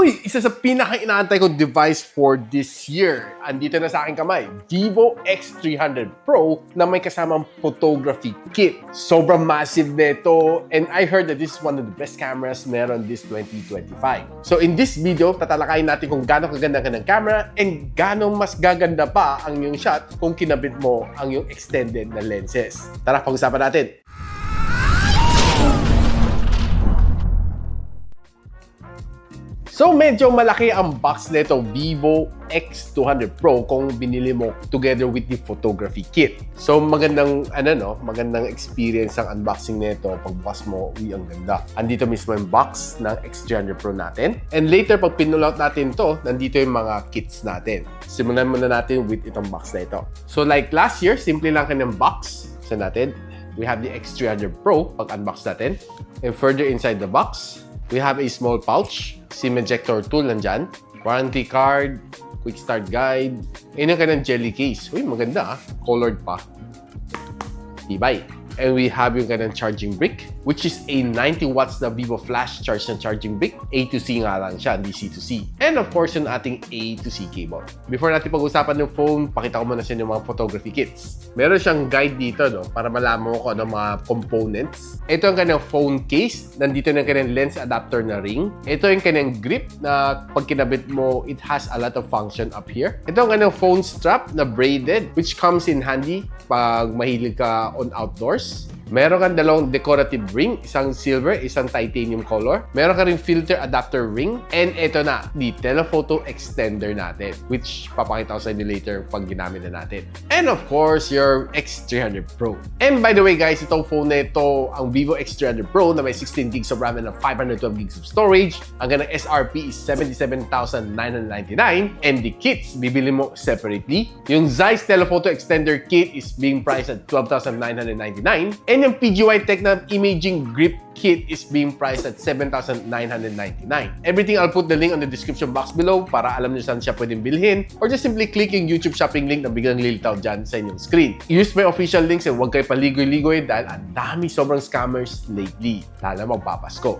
Uy! Isa sa pinaka-inaantay kong device for this year. Andito na sa aking kamay, Vivo X300 Pro na may kasamang photography kit. Sobrang massive nito and I heard that this is one of the best cameras meron this 2025. So in this video, tatalakayin natin kung gaano kaganda ka ng camera and gaano mas gaganda pa ang iyong shot kung kinabit mo ang iyong extended na lenses. Tara, pag-usapan natin. So medyo malaki ang box nito Vivo X200 Pro kung binili mo together with the photography kit. So magandang magandang experience ang unboxing nito. Pagbukas mo, uy, ang ganda. Andito mismo yung box ng X300 Pro natin. And later pag pinull out natin to, nandito yung mga kits natin. Simulan muna natin with itong box na ito. So like last year, simple lang kanyang box. So natin, we have the X300 Pro pag unbox natin. And further inside the box, we have a small pouch, SIM ejector tool nandyan, warranty card, quick start guide, yun yung kanyang jelly case. Uy, maganda colored pa. Tibay. And we have yung kanyang charging brick, which is a 90 watts na Vivo Flash charge na charging brick. A to C nga lang siya, hindi C to C. And of course, yung ating A to C cable. Before natin pag-usapan ng phone, pakita ko muna sa inyo mga photography kits. Meron siyang guide dito, no, para malaman mo kung ano mga components. Ito ang kanyang phone case. Nandito na yung kanyang lens adapter na ring. Ito yung kanyang grip na pag kinabit mo, it has a lot of function up here. Ito ang kanyang phone strap na braided, which comes in handy pag mahilig ka on outdoors. Meron kang dalawang decorative ring, isang silver, isang titanium color. Meron ka ring filter adapter ring. And ito na, the telephoto extender natin, which papakita ko sa inyo later pag ginamit na natin. And of course, your X300 Pro. And by the way guys, itong phone na ito, ang Vivo X300 Pro na may 16 gigs of RAM and 512 gigs of storage. Ang ganang SRP is 77,999. And the kits, bibili mo separately. Yung Zeiss telephoto extender kit is being priced at 12,999. And yung PGY Tech na imaging grip kit is being priced at 7,999. Everything, I'll put the link on the description box below para alam nyo saan siya pwedeng bilhin, or just simply click yung YouTube shopping link na biglang lilitaw dyan sa inyong screen. Use my official links and huwag kayo paligoy-ligoy dahil ang dami sobrang scammers lately, lalo magpapasko.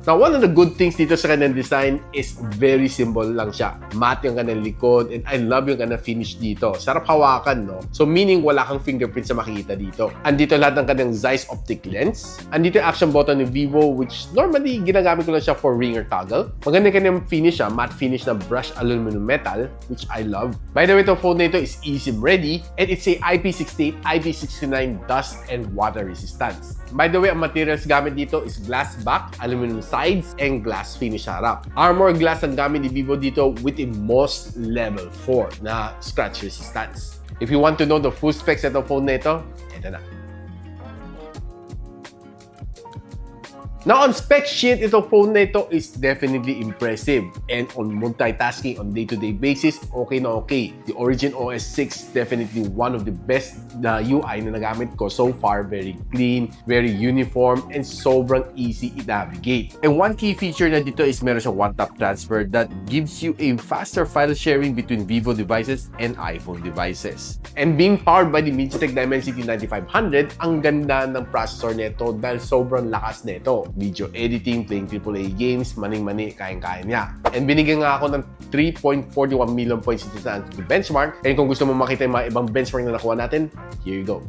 Now, one of the good things dito sa kanyang design is very simple lang siya. Matte yung kanyang likod and I love yung kanyang finish dito. Sarap hawakan, no? So, meaning wala kang fingerprints na makikita dito. Andito lahat ng kanyang Zeiss optic lens. Andito yung action button ni Vivo, which normally ginagamit ko lang siya for ringer toggle. Maganda yung kanyang finish, matte finish na brushed aluminum metal, which I love. By the way, itong phone na ito is eSIM ready and it's a IP68, IP69 dust and water resistance. By the way, ang materials gamit dito is glass back, aluminum sides, and glass finish harap. Armor glass ang gamit ni Vivo dito with a MOS level 4 na scratch resistance. If you want to know the full specs ng phone na ito na. Now, on spec sheet, itong phone na ito is definitely impressive. And on multitasking on day-to-day basis, okay na okay. The Origin OS 6 definitely one of the best na UI na nagamit ko so far. Very clean, very uniform, and sobrang easy i-navigate. And one key feature na dito is meron siyang one-tap transfer that gives you a faster file sharing between Vivo devices and iPhone devices. And being powered by the MediaTek Dimensity 9500, ang ganda ng processor nito dahil sobrang lakas nito. Video editing, playing AAA games, maning-mani, kayang-kaya niya. And binigyan nga ako ng 3.41 million points ito sa benchmark. And kung gusto mo makita yung mga ibang benchmark na nakuha natin, here you go.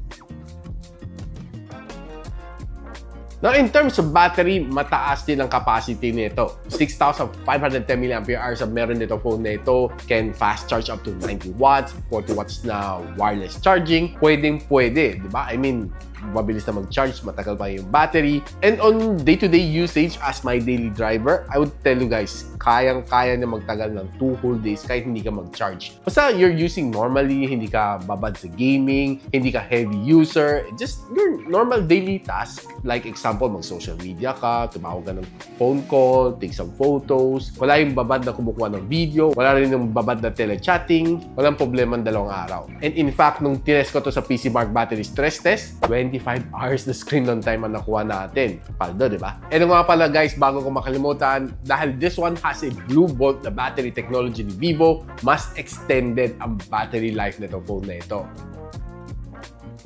Now, in terms of battery, mataas din ang capacity nito. 6,510 mAh ang meron nito phone na ito. Can fast charge up to 90 watts, 40 watts na wireless charging. Pwedeng-pwede, di ba? I mean, mabilis na mag-charge, matagal pa yung battery. And on day-to-day usage as my daily driver, I would tell you guys, kayang-kaya na magtagal ng 2 whole days kahit hindi ka mag-charge. Basta you're using normally, hindi ka babad sa gaming, hindi ka heavy user, just your normal daily task. Like example, mag-social media ka, tumawag ka ng phone call, take some photos. Wala yung babad na kumukuha ng video, wala rin yung babad na telechatting, walang problema ng 2 araw. And in fact, nung tinest ko to sa PC Mark battery stress test, 25 hours na screen on time ang nakuha natin. Paldo, di ba? And nga pala guys, bago ko makalimutan, dahil this one has a Blue Bolt na battery technology ni Vivo, mas extended ang battery life nito phone na ito.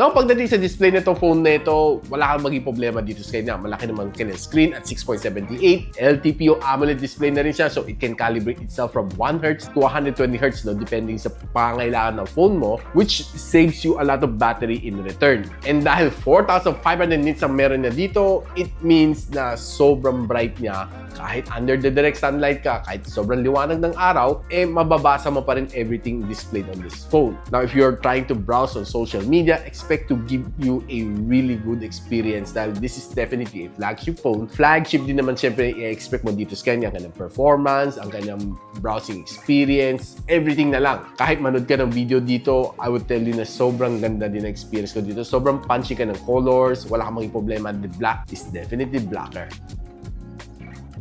Now, pagdating sa display nitong phone na ito, wala kang maging problema dito sa kanya. Malaki naman kanyang screen at 6.78. LTPO AMOLED display na rin siya, so it can calibrate itself from 1 Hz to 120 Hz, no, depending sa pangailangan ng phone mo, which saves you a lot of battery in return. And dahil 4,500 nits ang meron niya dito, it means na sobrang bright niya. Kahit under the direct sunlight ka, kahit sobrang liwanag ng araw, mababasa mo pa rin everything displayed on this phone. Now, if you're trying to browse on social media, expect to give you a really good experience dahil this is definitely a flagship phone. Flagship din naman syempre i-expect mo dito sa kanya, ang kanyang performance, ang kanyang browsing experience, everything na lang. Kahit manood ka ng video dito, I would tell you na sobrang ganda din ang experience ko dito. Sobrang punchy ka ng colors, wala kang maging problema. The black is definitely blacker.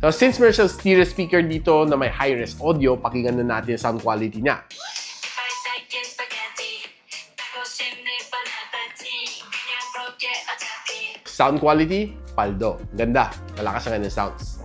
So, since meron siyang stereo speaker dito na may high-res audio, pakinggan na natin yung sound quality niya. Sound quality, paldo. Ganda. Malakas ang kanyang sounds.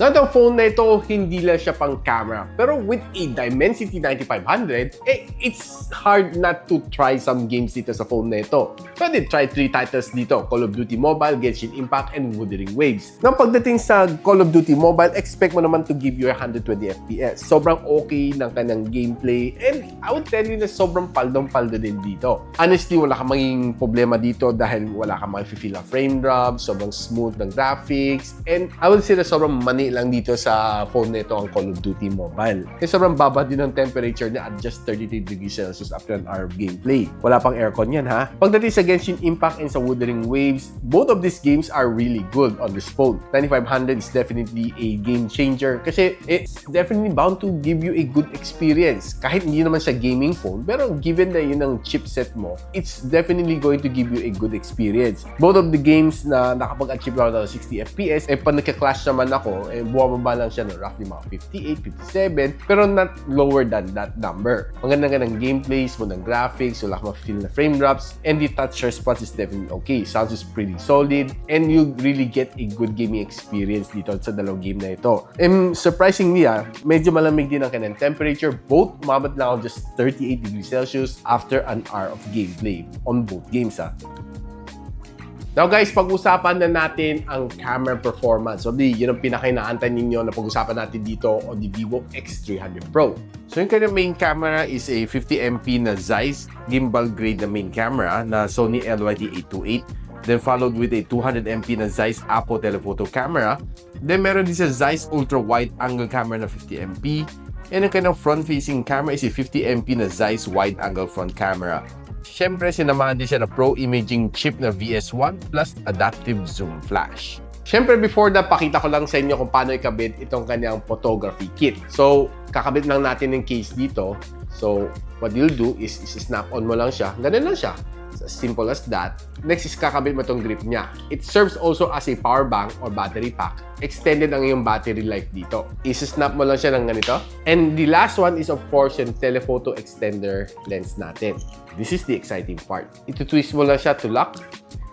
Now, itong phone na ito, hindi lang siya pang camera. Pero with a Dimensity 9500, it's hard not to try some games dito sa phone na ito. Pwede try 3 titles dito: Call of Duty Mobile, Genshin Impact, and Wuthering Waves. Now, pagdating sa Call of Duty Mobile, expect mo naman to give you 120 FPS. Sobrang okay ng kanyang gameplay, and I would tell you na sobrang paldong-paldo din dito. Honestly, wala kang maging problema dito dahil wala kang makifeel ang frame drop, sobrang smooth ng graphics, and I would say na sobrang mani lang dito sa phone nito ang Call of Duty Mobile. Kasi sobrang baba din ng temperature niya at just 33 degrees Celsius after an hour of gameplay. Wala pang aircon yan, ha? Pagdating sa Genshin Impact and sa Wuthering Waves, both of these games are really good on this phone. 9500 is definitely a game changer kasi it's definitely bound to give you a good experience. Kahit hindi naman siya gaming phone, pero given na yun ang chipset mo, it's definitely going to give you a good experience. Both of the games na nakapag-achieve ako ng 60 FPS, pag nagka-clash naman ako, bumaba lang siya no, roughly mga 58, 57, pero not lower than that number. Maganda ng gameplay, smooth ng graphics, wala kang ma-feel na frame drops, and the touch response is definitely okay. Sounds is pretty solid, and you really get a good gaming experience dito sa dalawang game na ito. And surprisingly, medyo malamig din ang kanyang temperature. Both umabot lang ako just 38 degrees Celsius after an hour of gameplay on both games. Now guys, pag-usapan na natin ang camera performance. So, yun ang pinaka-inaantay ninyo na pag-usapan natin dito on the Vivo X300 Pro. So, yung kanyang main camera is a 50MP na Zeiss gimbal grade na main camera na Sony LYT828. Then followed with a 200MP na Zeiss Apo telephoto camera. Then meron din sa Zeiss ultra wide angle camera na 50MP. And ang kanyang front-facing camera is a 50MP na Zeiss wide angle front camera. Siyempre, sinamahan din siya na Pro Imaging chip na VS1 plus adaptive zoom flash. Siyempre, before that, pakita ko lang sa inyo kung paano ikabit itong kanyang photography kit. So, kakabit lang natin yung case dito. So, what you'll do is snap on mo lang siya. Ganun lang siya. As simple as that. Next is kakabit mo itong grip niya. It serves also as a power bank or battery pack. Extended ang iyong battery life dito. Is-snap mo lang siya ng ganito. And the last one is of course yung telephoto extender lens natin. This is the exciting part. Ito-twist mo lang siya to lock.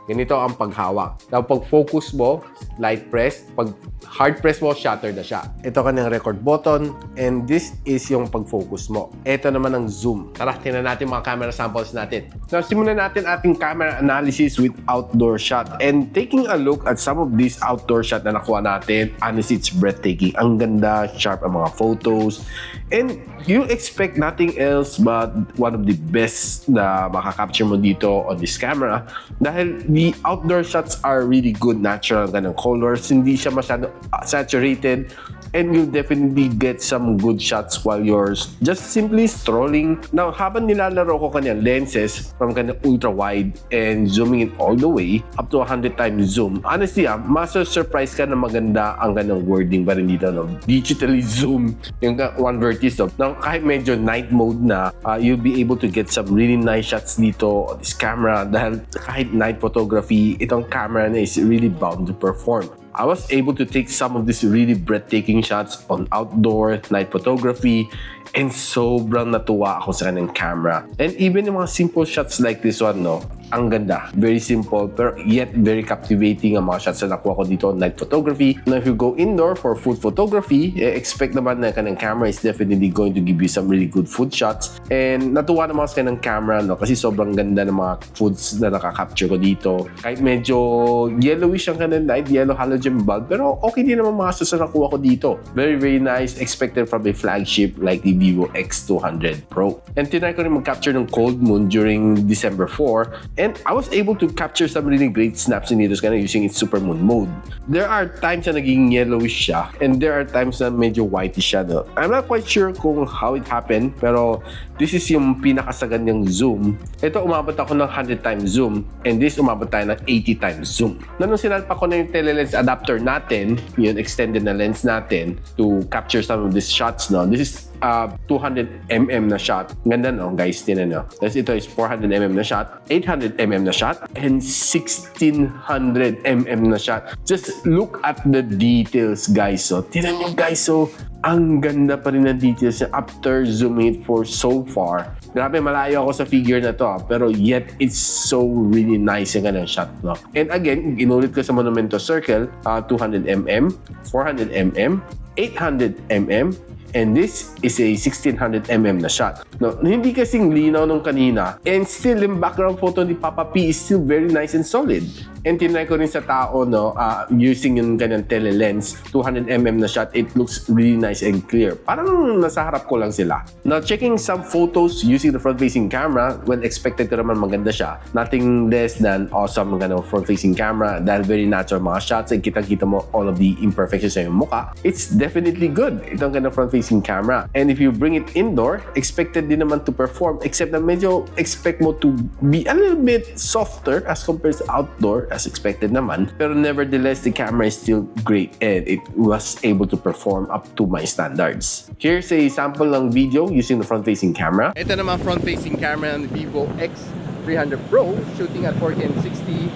Ganito ang paghawak. Now, pag focus mo, light press. Pag hard press mo, shutter na siya. Ito kanyang record button. And this is yung pag-focus mo. Ito naman ang zoom. Tara, tingnan natin mga camera samples natin. Now, simulan natin ating camera analysis with outdoor shot. And taking a look at some of these outdoor shot na nakuha natin, honestly, it's breathtaking. Ang ganda, sharp ang mga photos. And you expect nothing else but one of the best na makakapture mo dito on this camera. Dahil the outdoor shots are really good, natural ganang colors, hindi siya masyado saturated, and you'll definitely get some good shots while you're just simply strolling. Now, habang nilalaro ko kanyang lenses from kanyang ultra wide and zooming in all the way up to 100 times zoom, honestly, maso-surprise ka na maganda ang kanyang wording pa rin dito, no? Digitally zoom yung one vertice. Now, kahit medyo night mode na, you'll be able to get some really nice shots dito on this camera dahil kahit night photography, itong camera na is really bound to perform. I was able to take some of these really breathtaking shots on outdoor night photography, and sobrang natuwa ako sa kanyang camera. And even yung mga simple shots like this one, no, ang ganda. Very simple, pero yet very captivating ang mga shots na nakuha ko dito on night photography. Now, if you go indoor for food photography, expect naman na kanang camera is definitely going to give you some really good food shots. And natuwa naman sa kanang camera, no? Kasi sobrang ganda ng mga foods na nakaka-capture ko dito. Kahit medyo yellowish ang kanang light, yellow halogen bulb, pero okay din naman mga shots na nakuha ko dito. Very, very nice. Expected from a flagship like the Vivo X200 Pro. And tinry ko rin mag-capture ng cold moon during December 4, and I was able to capture some really great snaps in dito using its super moon mode. There are times na naging yellowish siya, and there are times na medyo whitish siya. No? I'm not quite sure kung how it happened, pero this is yung pinakasagan niyang zoom. Ito, umabot ako ng 100 times zoom, and this umabot tayo ng 80 times zoom. Nung sinalpa ko na yung telelens adapter natin, yung extended na lens natin to capture some of these shots, no? This is 200mm na shot. Ganda, no, guys? Tinan nyo. Tapos ito is 400mm na shot, 800mm na shot, and 1600mm na shot. Just look at the details, guys. So, tinan nyo, guys. So, ang ganda pa rin ng details niya after zooming it for so far. Grabe, malayo ako sa figure na to, pero yet it's so really nice yung ganang shot, no? And again, inulit ko sa Monumento Circle, 200mm, 400mm, 800mm, and this is a 1600mm na shot. No, hindi kasing linaw nung kanina, and still yung background photo ni Papa P is still very nice and solid. And tinry ko rin sa tao, no, using yung kanyang telelens, 200mm na shot, it looks really nice and clear. Parang nasa harap ko lang sila. Now, checking some photos using the front-facing camera, well, expected ko naman maganda siya. Nothing less than awesome ang ganang front-facing camera dahil very natural mga shots and kitang-kita mo all of the imperfections sa iyong mukha. It's definitely good, itong ganang front-facing camera. And if you bring it indoor, expected din naman to perform, except na medyo expect mo to be a little bit softer as compared to outdoor, as expected naman. Pero nevertheless, the camera is still great and it was able to perform up to my standards. Here's a sample ng video using the front-facing camera. Ito naman front-facing camera ng Vivo X300 Pro, shooting at 4K and 60.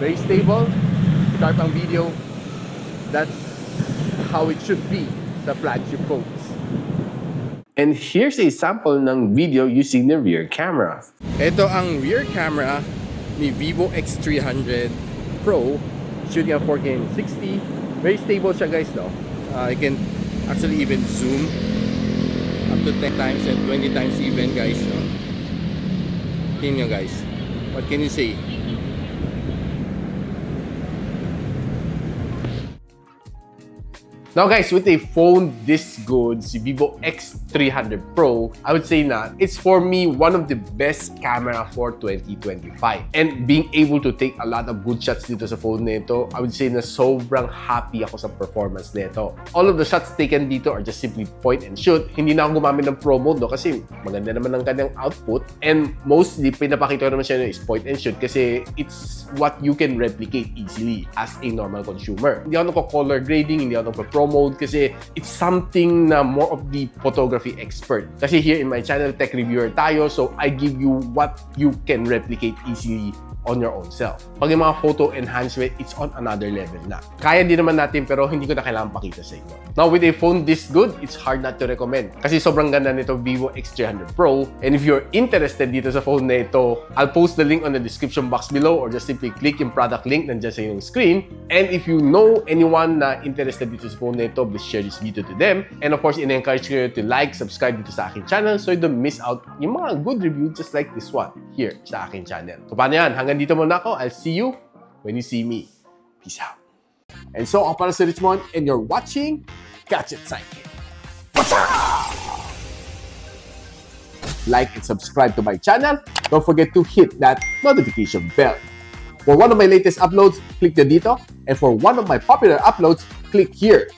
Very stable, sharp ang video. That's how it should be sa flagship phones. And here's a sample ng video using the rear camera. Ito ang rear camera ni Vivo X300 Pro, shooting at 4K and 60. Very stable siya, guys, no? I can actually even zoom up to 10 times and 20 times even, guys, no? Tingnan nyo, guys. What can you say? Now guys, with a phone this good, si Vivo X300 Pro, I would say na it's for me one of the best camera for 2025. And being able to take a lot of good shots dito sa phone nito, I would say na sobrang happy ako sa performance nito. All of the shots taken dito are just simply point and shoot. Hindi na ako gumamit ng Pro mode, no? Kasi maganda naman ang kanyang output. And mostly, pinapakita ko naman siya is point and shoot kasi it's what you can replicate easily as a normal consumer. Hindi ako nagko-color grading, hindi ako nagpo-pro mode kasi it's something na more of the photography expert. Kasi here in my channel, tech reviewer tayo, so I give you what you can replicate easily on your own self. Pag yung mga photo enhancement, it's on another level na. Kaya din naman natin pero hindi ko na kailangan pakita sa inyo. Now, with a phone this good, it's hard not to recommend. Kasi sobrang ganda nito Vivo X300 Pro. And if you're interested dito sa phone na ito, I'll post the link on the description box below or just simply click yung product link nandiyan sa inyong screen. And if you know anyone na interested dito sa phone na ito, please share this video to them. And of course, in-encourage kayo to like, subscribe dito sa aking channel so you don't miss out yung mga good reviews just like this one here sa aking channel. So paano yan? Hanggang dito muna ako. I'll see you when you see me. Peace out. And so, ako para si Richmond and you're watching Gadgetsidekick. Like and subscribe to my channel. Don't forget to hit that notification bell. For one of my latest uploads, click the dito. And for one of my popular uploads, click here.